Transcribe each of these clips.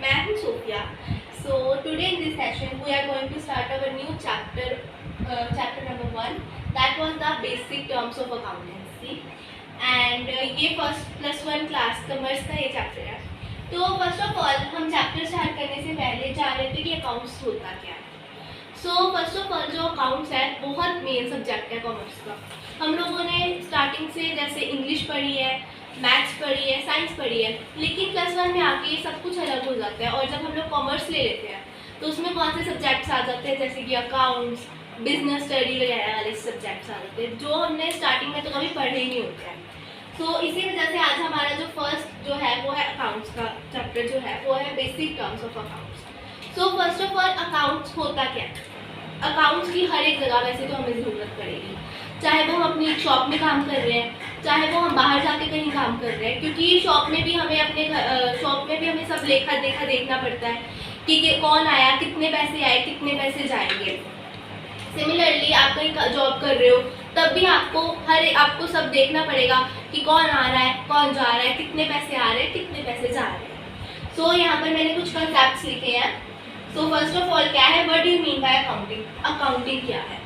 मैं हूँ Sophia. So today in this session we are going to start our new chapter, chapter number 1. That was the basic terms of accountancy. And ये +1 class commerce का ये chapter है. तो first of all हम chapter start करने से पहले जान रहे थे कि अकाउंट्स होता क्या है. सो फर्स्ट ऑफ ऑल जो अकाउंट्स है बहुत मेन सब्जेक्ट है कॉमर्स का. हम लोगों ने स्टार्टिंग से जैसे इंग्लिश पढ़ी है, मैथ्स पढ़ी है, साइंस पढ़ी है, लेकिन +1 में आके ये सब कुछ अलग हो जाता है. और जब हम लोग कॉमर्स ले लेते हैं तो उसमें कौन से सब्जेक्ट्स आ जाते हैं, जैसे कि अकाउंट्स, बिजनेस स्टडी वगैरह वाले सब्जेक्ट्स आ जाते हैं जो हमने स्टार्टिंग में तो कभी पढ़े ही नहीं होते हैं. तो इसी वजह से आज हमारा जो फर्स्ट जो है वो है अकाउंट्स का चैप्टर जो है वो है basic terms of accounts. So first of all accounts होता क्या है. अकाउंट्स की हर एक जगह वैसे तो हमें ज़रूरत पड़ेगी, चाहे वो हम अपनी शॉप में काम कर रहे हैं, चाहे वो हम बाहर जाके कहीं काम कर रहे हैं, क्योंकि शॉप में भी हमें अपने शॉप में भी हमें सब लेखा देखा देखना पड़ता है कि कौन आया, कितने पैसे आए, कितने पैसे जाएंगे. सिमिलरली आप कहीं जॉब कर रहे हो तब भी आपको सब देखना पड़ेगा कि कौन आ रहा है, कौन जा रहा है, कितने पैसे आ रहे हैं, कितने पैसे जा रहे हैं. सो यहाँ पर मैंने कुछ कंसेप्ट्स लिखे हैं. सो फर्स्ट ऑफ ऑल क्या है, what do you mean by accounting. Accounting क्या है.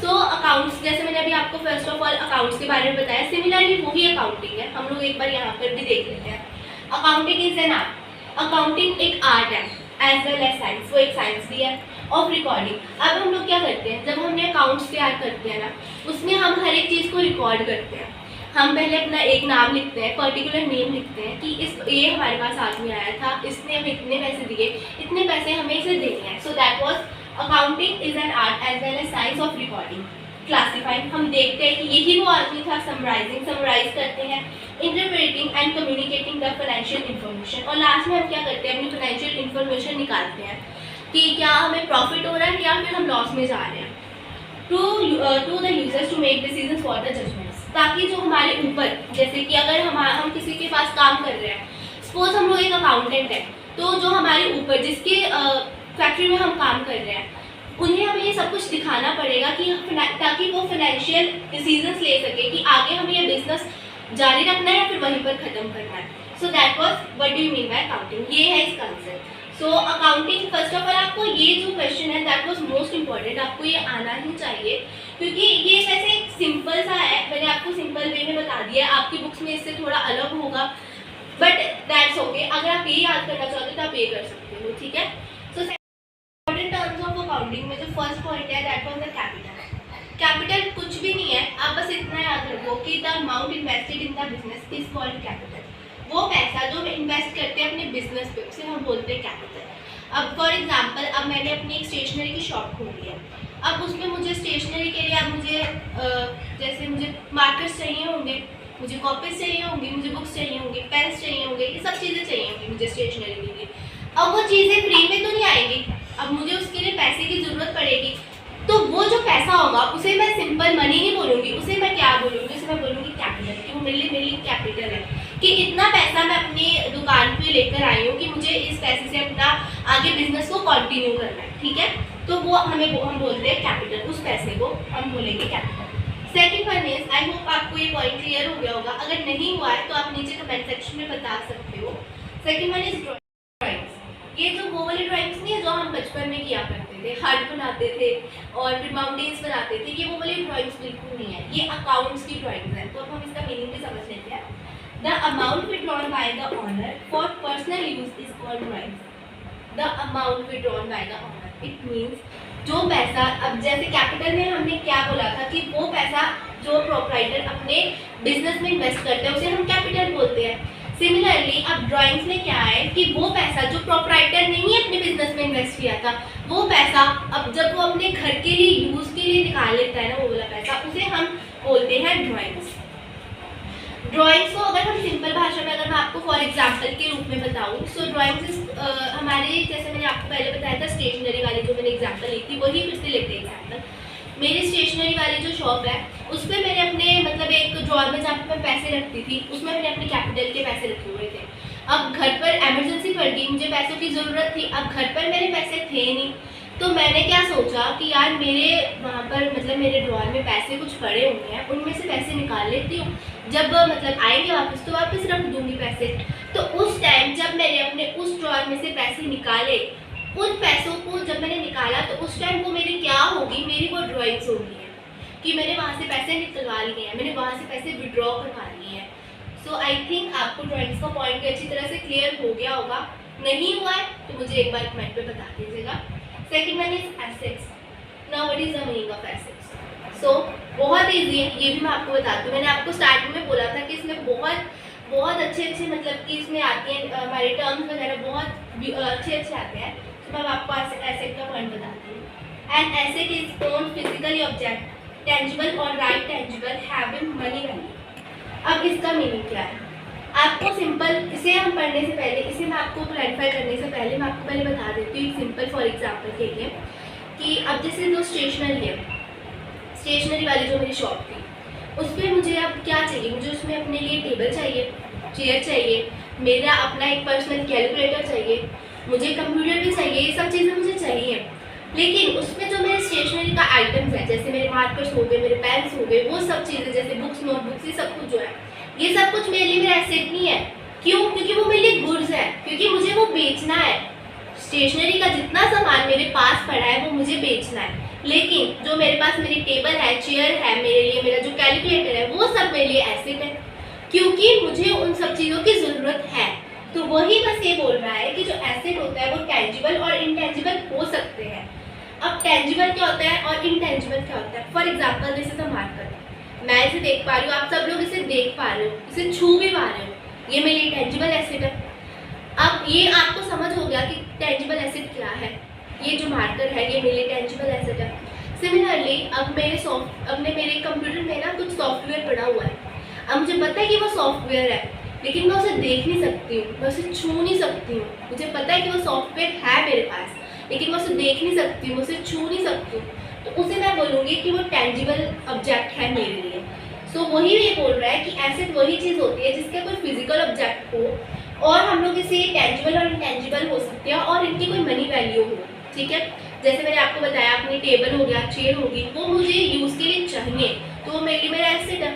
सो अकाउंट्स जैसे मैंने अभी आपको फर्स्ट ऑफ ऑल अकाउंट्स के बारे में बताया, सिमिलरली वही अकाउंटिंग है. हम लोग एक बार यहाँ पर भी देख लेते हैं. Accounting is an art. Accounting एक आर्ट है एज वेल एज साइंस. वो एक साइंस भी है ऑफ रिकॉर्डिंग. अब हम लोग क्या करते हैं, जब हमने अकाउंट्स तैयार करते हैं ना, उसमें हम हर एक चीज़ को रिकॉर्ड करते हैं. हम पहले अपना एक नाम लिखते हैं, पर्टिकुलर नेम लिखते हैं कि ये हमारे पास आदमी आया था, इसने हमें इतने पैसे दिए, इतने पैसे हमें इसे देने हैं. So that was accounting is an art as well as science of recording. Classifying, हम देखते हैं कि यही वो आदमी था. समराइजिंग, समराइज करते हैं. Interpreting and communicating the financial information. और लास्ट में हम क्या करते हैं, अपनी फाइनेंशियल इन्फॉर्मेशन निकालते हैं कि क्या हमें प्रॉफिट हो रहा है या फिर हम लॉस में जा रहे हैं. To the users to make decisions for the judgments, ताकि जो हमारे ऊपर, जैसे कि अगर हम किसी के पास काम कर रहे हैं, सपोज हम लोग एक अकाउंटेंट है, तो जो हमारे ऊपर जिसके फैक्ट्री में हम काम कर रहे हैं उन्हें हमें ये सब कुछ दिखाना पड़ेगा कि ताकि वो फाइनेंशियल डिसीजंस ले सके कि आगे हमें ये बिजनेस जारी रखना है या फिर वहीं पर ख़त्म करना है. सो that was what do you mean by accounting. ये है इस concept. So accounting first of all आपको ये जो क्वेश्चन है दैट वाज मोस्ट इम्पॉर्टेंट. आपको ये आना ही चाहिए क्योंकि ये वैसे एक सिंपल सा है. मैंने आपको सिंपल वे में बता दिया है. आपकी बुक्स में इससे थोड़ा अलग होगा बट दैट्स ओके. अगर आप ये याद करना चाहते हो तो आप ये कर सकते हो, ठीक है. So important terms of accounting में जो फर्स्ट पॉइंट है that was the capital. Capital कुछ भी नहीं है, आप बस इतना याद रखो कि the amount invested in the business is called capital. वो पैसा जो इन्वेस्ट करते हैं अपने बिजनेस पे उसे हम बोलते हैं कैपिटल. अब फॉर एग्जांपल अब मैंने अपनी एक स्टेशनरी की शॉप खोली है. अब उसमें मुझे स्टेशनरी के लिए अब मुझे जैसे मुझे मार्कर्स चाहिए होंगे, मुझे कॉपीज चाहिए होंगी, मुझे बुक्स चाहिए होंगी, पेन्स चाहिए होंगे, ये सब चीज़ें चाहिए होंगी मुझे स्टेशनरी के लिए. अब वो चीज़ें फ्री में तो नहीं आएंगी, अब मुझे उसके लिए पैसे की ज़रूरत पड़ेगी. तो वो जो पैसा होगा उसे मैं सिंपल मनी नहीं बोलूँगी, उसे मैं क्या बोलूँगी, उसे मैं बोलूँगी कैपिटल. कि वो मेरे लिए कैपिटल है कि इतना पैसा मैं अपनी दुकान पे लेकर आई हूँ कि मुझे इस पैसे से अपना आगे बिजनेस को कंटिन्यू करना है, ठीक है. तो वो हम बोलते हैं कैपिटल. उस पैसे को हम बोलेंगे capital. Second one is, I hope आपको ये पॉइंट क्लियर हो गया होगा. अगर नहीं हुआ है तो आप नीचे कमेंट सेक्शन में बता सकते हो. Second one is drawings. ये जो वो वाली ड्राइंग्स नहीं है जो हम बचपन में किया करते थे, हार्ट बनाते थे और फिर माउंटेन्स बनाते थे, ये वो वाली ड्राइंग्स बिल्कुल नहीं है. ये अकाउंट्स की ड्राइंग्स हैं. तो अब हम इसका मीनिंग भी समझ लेते हैं. The amount withdrawn by the owner for personal use is called drawings. The amount withdrawn by the owner. It means जो पैसा, अब जैसे कैपिटल में हमने क्या बोला था कि वो पैसा जो प्रोप्राइटर अपने बिजनेस में इन्वेस्ट करते हैं उसे हम कैपिटल बोलते हैं. सिमिलरली अब ड्राइंग्स में क्या है कि वो पैसा जो प्रोप्राइटर ने ही अपने बिजनेस में इन्वेस्ट किया था, वो पैसा अब जब वो अपने घर के लिए यूज़ के लिए निकाल लेता है ना वो वाला पैसा, उसे हम बोलते हैं ड्राइंग्स. ड्राइंग्स को अगर हम सिंपल भाषा में अगर मैं आपको फॉर एग्जांपल के रूप में बताऊं, सो ड्राइंग्स हमारे जैसे मैंने आपको पहले बताया था स्टेशनरी वाली जो मैंने एग्जांपल ली थी वही फिर से लेते हैं एग्जांपल. मेरी स्टेशनरी वाली जो शॉप है उस पर मैंने अपने मतलब एक ड्रॉर में जहाँ पे मैं पैसे रखती थी उसमें मैंने अपने कैपिटल के पैसे रखे हुए थे. अब घर पर एमरजेंसी पड़ गई, मुझे पैसों की ज़रूरत थी. अब घर पर मेरे पैसे थे नहीं तो मैंने क्या सोचा कि यार मेरे वहाँ पर मतलब मेरे ड्रॉर में पैसे कुछ पड़े हुए हैं, उनमें से पैसे निकाल लेती हूँ. जब मतलब आएंगे वापस तो वापस रख दूँगी पैसे. तो उस टाइम जब मैंने अपने उस ड्रॉर में से पैसे पैसे निकाले, उन पैसों को जब मैंने निकाला तो उस टाइम वो मेरी क्या होगी, मेरी वो ड्रॉइंग्स होगी है कि मैंने वहाँ से पैसे निकलवा लिए हैं, मैंने वहाँ से पैसे विड्रॉ करवा लिए हैं। सो आई थिंक आपको ड्रॉइंग्स का पॉइंट भी अच्छी तरह से क्लियर हो गया होगा। नहीं हुआ है तो मुझे एक बार कमेंट पे बता दीजिएगा। Second one is assets. Now what is the meaning of assets? So बहुत ईजी है, ये भी मैं आपको बताती हूँ। मैंने आपको स्टार्टिंग में बोला था कि इसमें बहुत अच्छे मतलब कि इसमें आती हैं हमारे टर्म्स वगैरह बहुत अच्छे आते हैं। तो मैं आपको एसेट का पॉइंट बताती हूँ। An asset is own physically object tangible और right tangible having money value. अब इसका मीनिंग क्या है? आपको सिंपल, इसे हम पढ़ने से पहले, इसे मैं आपको क्लैरिफाई करने से पहले मैं आपको पहले बता देती हूँ सिंपल फॉर एग्जाम्पल के लिए कि अब जैसे जो स्टेशनरी है, स्टेशनरी वाली जो मेरी शॉप थी, उस पर मुझे अब क्या चाहिए, मुझे उसमें अपने लिए टेबल चाहिए, चेयर चाहिए, मेरा अपना एक पर्सनल कैलकुलेटर चाहिए, मुझे कंप्यूटर भी चाहिए, ये सब चीज़ें मुझे चाहिए। लेकिन उसमें जो मेरे स्टेशनरी का आइटम्स है, जैसे मेरे मार्कर्स हो गए, मेरे पेन्स हो गए, वो सब चीज़ें जैसे बुक्स, नोटबुक्स, ये सब कुछ जो है, ये सब कुछ मेरे लिए मेरा एसेट नहीं है। क्यों? क्योंकि वो मेरे लिए गुड्स है, क्योंकि मुझे वो बेचना है। स्टेशनरी का जितना सामान मेरे पास पड़ा है वो मुझे बेचना है। लेकिन जो मेरे पास मेरी टेबल है, चेयर है, मेरे लिए मेरा जो कैलकुलेटर है, वो सब मेरे लिए एसेट है, क्योंकि मुझे उन सब चीज़ों की ज़रूरत है। तो वही बस ये बोल रहा है कि जो एसेट होता है वो टेंजिबल और इनटेंजिबल हो सकते हैं। अब टेंजिबल क्या होता है और इनटेंजिबल क्या होता है? For example this is a marker, मैं इसे देख पा रही हूँ, आप सब लोग इसे देख पा रहे हो, इसे छू भी पा रहे हो, ये मेरे लिए टेंजिबल एसेट है। अब ये आपको समझ हो गया कि टेंजिबल एसेट क्या है। ये जो मार्कर है ये मेरे लिए टेंजिबल एसेट है। सिमिलरली अब मेरे कंप्यूटर में ना कुछ सॉफ्टवेयर पड़ा हुआ है। अब मुझे पता है कि वो सॉफ्टवेयर है, लेकिन मैं उसे देख नहीं सकती हूँ, मैं उसे छू नहीं सकती हूँ। मुझे पता है कि वो सॉफ्टवेयर है मेरे पास, लेकिन मैं उसे देख नहीं सकती हूँ, उसे छू नहीं सकती हूँ, तो उसे मैं बोलूँगी कि वो टेंजिबल ऑब्जेक्ट है मेरे लिए। सो वही ये बोल रहा है कि एसेट वही चीज़ होती है जिसका कोई फिजिकल ऑब्जेक्ट हो और हम लोग इसे टेंजिबल और इनटेंजिबल हो सकते हैं और इनकी कोई मनी वैल्यू हो। ठीक है, जैसे मैंने आपको बताया, अपनी टेबल हो गया, चेयर होगी, वो मुझे यूज़ के लिए चाहिए, तो वो मेरे लिए मेरा एसेट है।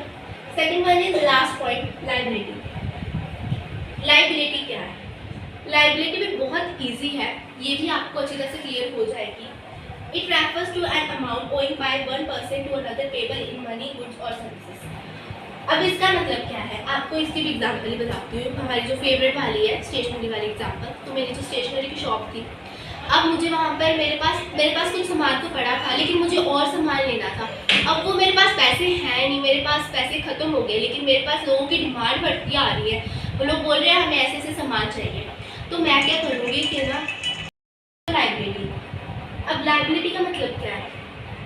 Second one is last point, liability. Liability क्या है? लायबिलिटी भी बहुत ईजी है, ये भी आपको अच्छी तरह से क्लियर हो जाएगी। It refers to an amount owing by one person to another payable in money, goods और सर्विसेज। अब इसका मतलब क्या है, आपको इसकी भी एग्जाम्पल ही बताती हूँ। हमारी जो फेवरेट वाली है स्टेशनरी वाली एग्जाम्पल, तो मेरी जो स्टेशनरी की शॉप थी, अब मुझे वहाँ पर मेरे पास कुछ सामान तो पड़ा था, लेकिन मुझे और सामान लेना था। अब वो मेरे पास पैसे हैं नहीं, मेरे पास पैसे ख़त्म हो गए, लेकिन मेरे पास लोगों की डिमांड बढ़ती आ रही है, वो लोग बोल रहे हैं हमें ऐसे ऐसे सामान चाहिए। तो मैं क्या करूँगी कि ना, लायबिलिटी। अब लायबिलिटी का मतलब क्या है?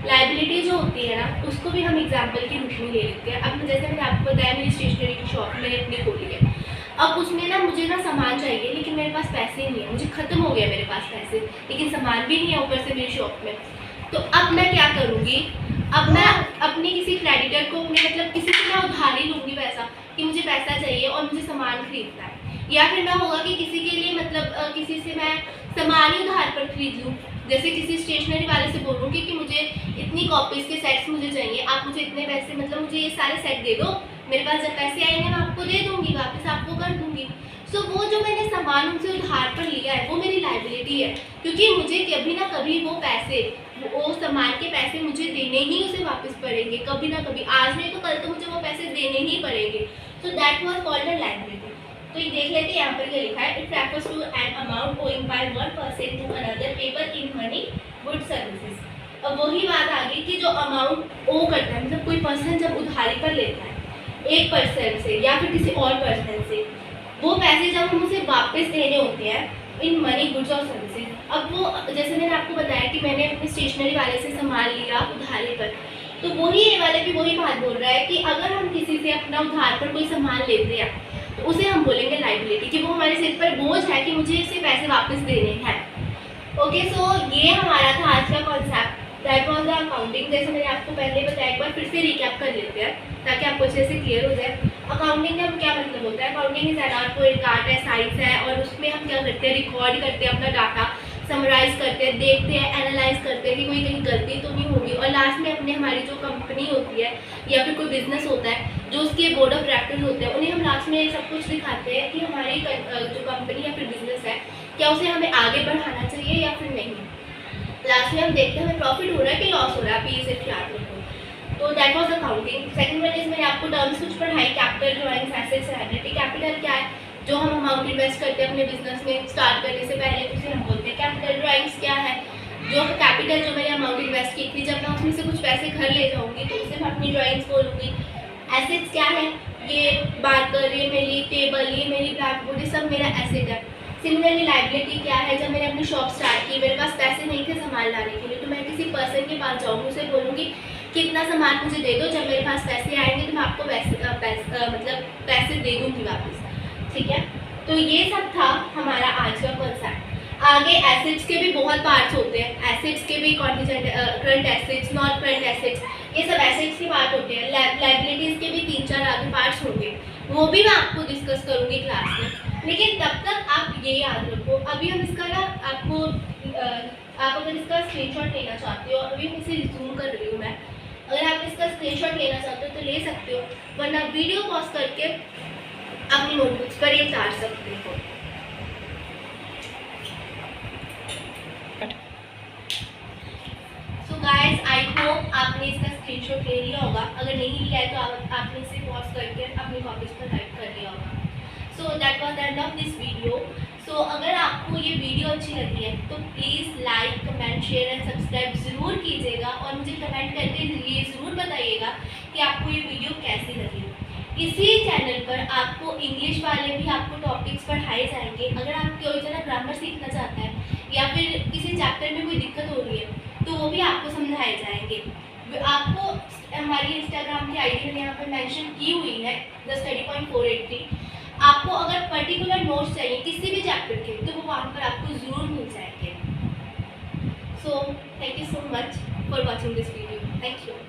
लायबिलिटी जो होती है ना, उसको भी हम एग्जाम्पल के रूप में ले लेते हैं। अब जैसे मैंने आपको बताया, मेरी स्टेशनरी की शॉप मैंने अपनी खोली है। अब उसमें ना मुझे ना सामान चाहिए, लेकिन मेरे पास पैसे नहीं है, मुझे ख़त्म हो गया मेरे पास पैसे, लेकिन सामान भी नहीं है ऊपर से मेरी शॉप में। तो अब मैं क्या करूँगी, अब मैं अपने किसी क्रेडिटर को, मतलब किसी से मैं उधारी लूँगी पैसा कि मुझे पैसा चाहिए और मुझे सामान खरीदना है। या फिर मैं होगा कि किसी के लिए, मतलब किसी से मैं सामान ही उधार पर खरीद लूँ। जैसे किसी स्टेशनरी वाले से बोलूँगी कि मुझे इतनी कॉपीज़ के सेट्स मुझे चाहिए, आप मुझे इतने पैसे, मतलब मुझे ये सारे सेट दे दो, मेरे पास जब पैसे आएंगे मैं आपको दे दूँगी, वापस आपको कर दूँगी। सो वो जो मैंने सामान उनसे उधार पर लिया है वो मेरी लायबिलिटी है, क्योंकि मुझे कभी ना कभी वो पैसे, वो सामान के पैसे मुझे देने ही उसे वापस पड़ेंगे, कभी ना कभी, आज नहीं तो कल तो मुझे वो पैसे देने ही पड़ेंगे। सो that was called a liability. तो ये देख लेते हैं, यहाँ पर क्या लिखा है, it refers to an amount owing by one person to another payable in money, goods, services. अब वही बात आ गई कि जो अमाउंट ओ करता है, मतलब कोई पर्सन जब उधारी पर लेता है एक पर्सन से या फिर किसी और पर्सन से, वो पैसे जब हम उसे वापस देने होते हैं इन मनी, गुड्स और सर्विसेज। अब वो, जैसे मैंने आपको बताया कि मैंने अपने स्टेशनरी वाले से सामान लिया उधारी पर, तो वही ये वाला भी वही बात बोल रहा है कि अगर हम किसी से अपना उधार पर कोई सामान लेते हैं तो उसे हम बोलेंगे लायबिलिटी, कि वो हमारे सिर पर बोझ है कि मुझे इसे पैसे वापस देने हैं। ओके, सो ये हमारा था आज का concept, that was the accounting. जैसे मैंने आपको पहले बताया, एक बार फिर से रिकैप कर लेते हैं ताकि आपको अच्छे से क्लियर हो जाए। अकाउंटिंग का क्या मतलब होता है? अकाउंटिंग इज एन आर्ट, कोई आर्ट है, साइंस है, और उसमें हम क्या करते हैं, रिकॉर्ड करते हैं अपना डाटा, समराइज करते हैं, देखते हैं, एनालाइज करते हैं कि कोई कहीं गलती तो नहीं होगी, और लास्ट में अपने हमारी जो कंपनी होती है या फिर कोई बिजनेस होता है, जो उसके बोर्ड ऑफ डायरेक्टर्स होते हैं, उन्हें हम लास्ट में सब कुछ दिखाते हैं कि हमारी जो कंपनी या फिर बिजनेस है क्या उसे हमें आगे बढ़ाना चाहिए या फिर नहीं। लास्ट में हम देखते हैं हमें प्रॉफिट हो रहा है कि लॉस हो रहा है, आप ये सिर्फ याद रखो। तो that was accounting. Second one is मैंने आपको टर्म्स कुछ पढ़ाई, capital, drawings, assets, liability. Capital क्या है, जो हम अमाउंट इन्वेस्ट करते हैं अपने बिजनेस में स्टार्ट करने से पहले, उसे हम बोलते हैं कैपिटल। ड्राइंग्स क्या है, जो कैपिटल जो मैंने अमाउंट इन्वेस्ट की थी, जब मैं उसमें से कुछ पैसे घर ले जाऊंगी तो उसे मैं अपनी ड्राइंग्स बोलूँगी। एसेट्स क्या है, ये मार्कर, ये मेरी टेबल, ये मेरी ब्लैक बोर्ड, ये सब मेरा एसेट है। सिमिलरली लायबिलिटी क्या है, जब मैंने अपनी शॉप स्टार्ट की, मेरे पास पैसे नहीं थे सामान लाने के लिए, तो मैं किसी पर्सन के पास जाऊँगी, उसे बोलूँगी कि इतना सामान मुझे दे दो, जब मेरे पास पैसे आएंगे तो मैं आपको मतलब पैसे दे दूँगी वापस। ठीक है, तो ये सब था हमारा आज का कॉन्सेप्ट। आगे एसेट्स के भी बहुत पार्ट्स होते हैं, एसेट्स के भी contingent, current assets, non current assets, ये सब एसेट्स के पार्ट होते हैं। लायबिलिटीज़ के भी 3-4 आगे पार्ट्स होंगे, वो भी मैं आपको डिस्कस करूँगी क्लास में। लेकिन तब तक आप ये याद रखो, अभी हम इसका ना आपको आप अगर इसका स्क्रीनशॉट लेना चाहते हो, अभी मैं इसे रिज्यूम कर रही हूँ मैं, अगर आप इसका स्क्रीनशॉट लेना चाहते हो तो ले सकते हो, वरना वीडियो पॉज करके अपनी नोटबुक्स पर ये उतार सकते हो। सो गाइस, आई होप आपने इसका स्क्रीनशॉट ले लिया होगा, अगर नहीं लिया है तो आपने इसे पॉज करके अपनी कॉपीज पर टाइप कर लिया होगा। So that was the end of this video. So अगर आपको ये वीडियो अच्छी लगी है तो please like, comment, share and subscribe ज़रूर कीजिएगा, और मुझे कमेंट करके ये ज़रूर बताइएगा कि आपको ये वीडियो कैसी लगी। इसी चैनल पर आपको इंग्लिश वाले भी आपको टॉपिक्स पढ़ाए जाएंगे। अगर आप कोई जना ग्रामर सीखना चाहता है या फिर किसी चैप्टर में कोई दिक्कत हो रही है तो वो भी आपको समझाए जाएंगे। आपको हमारी इंस्टाग्राम की आईडी मैंने यहाँ पर मेंशन की हुई है, thestudy.483। आपको अगर पर्टिकुलर नोट्स चाहिए किसी भी चैप्टर के तो वो वहाँ पर आपको ज़रूर मिल जाएंगे। So thank you so much for watching this video. Thank you.